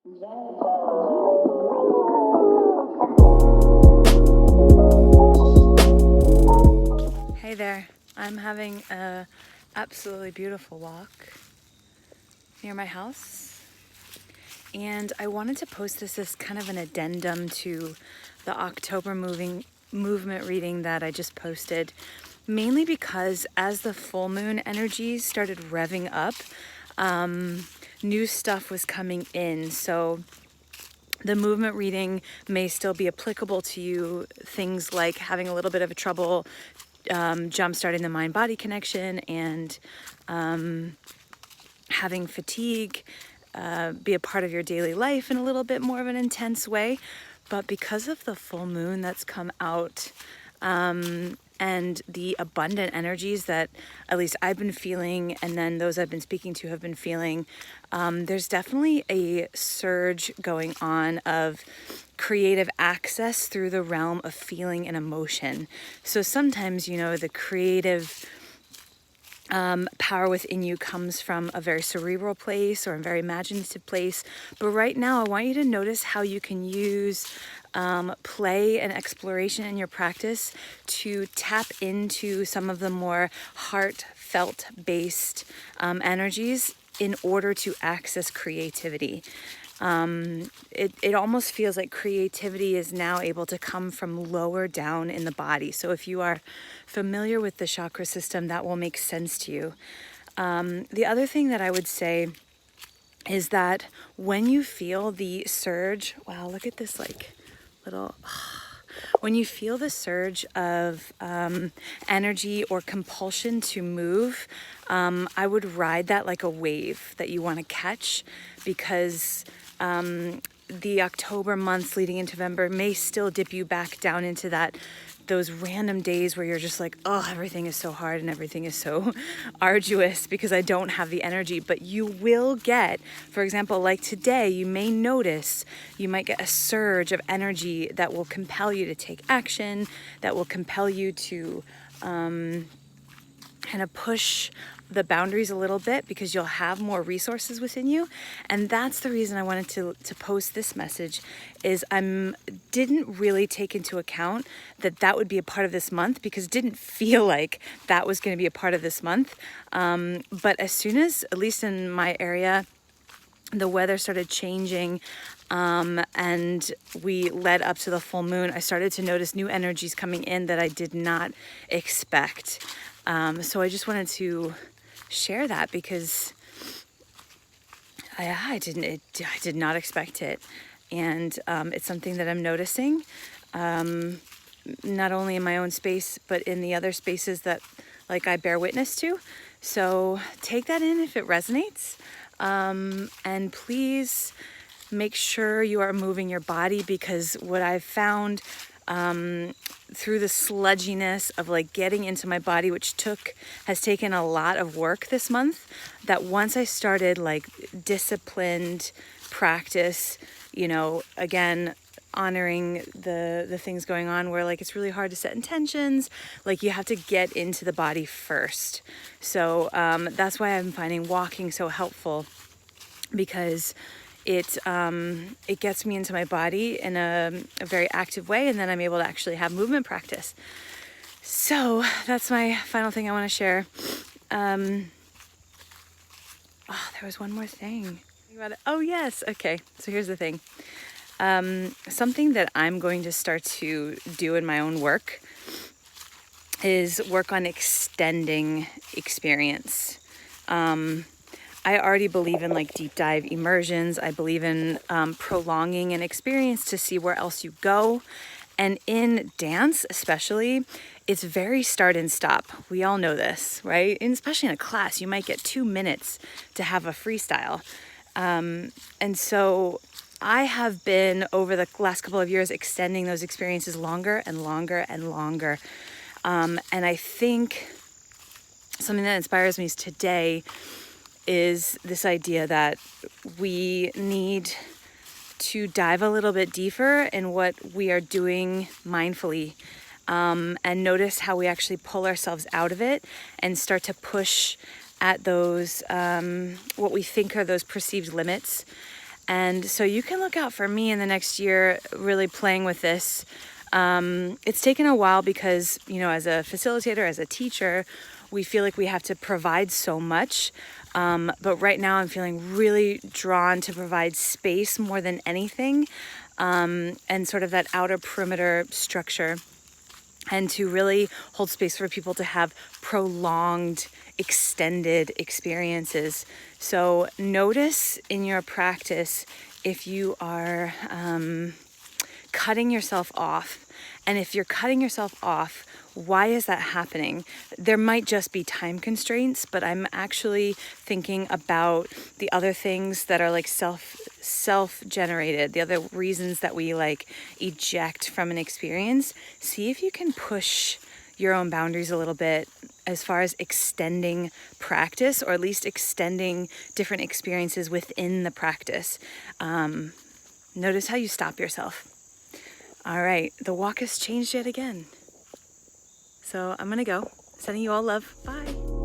Hey there, I'm having a absolutely beautiful walk near my house, and I wanted to post this as kind of an addendum to the October movement reading that I just posted, mainly because as the full moon energies started revving up, new stuff was coming in. So the movement reading may still be applicable to you, things like having a little bit of a trouble jump starting the mind-body connection, and having fatigue be a part of your daily life in a little bit more of an intense way. But because of the full moon that's come out, and the abundant energies that at least I've been feeling, and then those I've been speaking to have been feeling, there's definitely a surge going on of creative access through the realm of feeling and emotion. So sometimes, the creative power within you comes from a very cerebral place or a very imaginative place. But right now, I want you to notice how you can use play and exploration in your practice to tap into some of the more heartfelt based energies in order to access creativity. It almost feels like creativity is now able to come from lower down in the body. So if you are familiar with the chakra system, that will make sense to you. The other thing that I would say is that when you feel the surge, wow, look at this when you feel the surge of energy or compulsion to move, I would ride that like a wave that you want to catch, because the October months leading into November may still dip you back down into those random days where you're just like, oh, everything is so hard and everything is so arduous because I don't have the energy. But you will get, for example, like today, you may notice you might get a surge of energy that will compel you to take action, that will compel you to kind of push the boundaries a little bit, because you'll have more resources within you. And that's the reason I wanted to post this message, is didn't really take into account that would be a part of this month, because it didn't feel like that was going to be a part of this month. But as soon as, at least in my area, the weather started changing, and we led up to the full moon, I started to notice new energies coming in that I did not expect. So I just wanted to share that, because I did not expect it. And it's something that I'm noticing, not only in my own space, but in the other spaces that I bear witness to. So take that in if it resonates. And please make sure you are moving your body, because what I've found through the sludginess of getting into my body, which has taken a lot of work this month, that once I started disciplined practice, again, honoring the things going on where it's really hard to set intentions, you have to get into the body first. So that's why I'm finding walking so helpful, because it gets me into my body in a very active way, and then I'm able to actually have movement practice. So that's my final thing I want to share. There was one more thing. Oh yes, okay. So here's the thing. Something that I'm going to start to do in my own work is work on extending experience. I already believe in deep dive immersions. I believe in prolonging an experience to see where else you go. And in dance, especially, it's very start and stop. We all know this, right? And especially in a class, you might get 2 minutes to have a freestyle. And so I have been, over the last couple of years, extending those experiences longer and longer and longer. And I think something that inspires me today is this idea that we need to dive a little bit deeper in what we are doing mindfully, and notice how we actually pull ourselves out of it and start to push at those, what we think are those perceived limits, And so you can look out for me in the next year really playing with this. It's taken a while because, you know, as a facilitator, as a teacher, we feel like we have to provide so much. But right now I'm feeling really drawn to provide space more than anything, and sort of that outer perimeter structure, and to really hold space for people to have prolonged, extended experiences. So notice in your practice if you are cutting yourself off. And if you're cutting yourself off, why is that happening? There might just be time constraints, but I'm actually thinking about the other things that are like self-generated, the other reasons that we like eject from an experience. See if you can push your own boundaries a little bit as far as extending practice, or at least extending different experiences within the practice. Notice how you stop yourself. All right, the walk has changed yet again. So I'm gonna go. Sending you all love. Bye.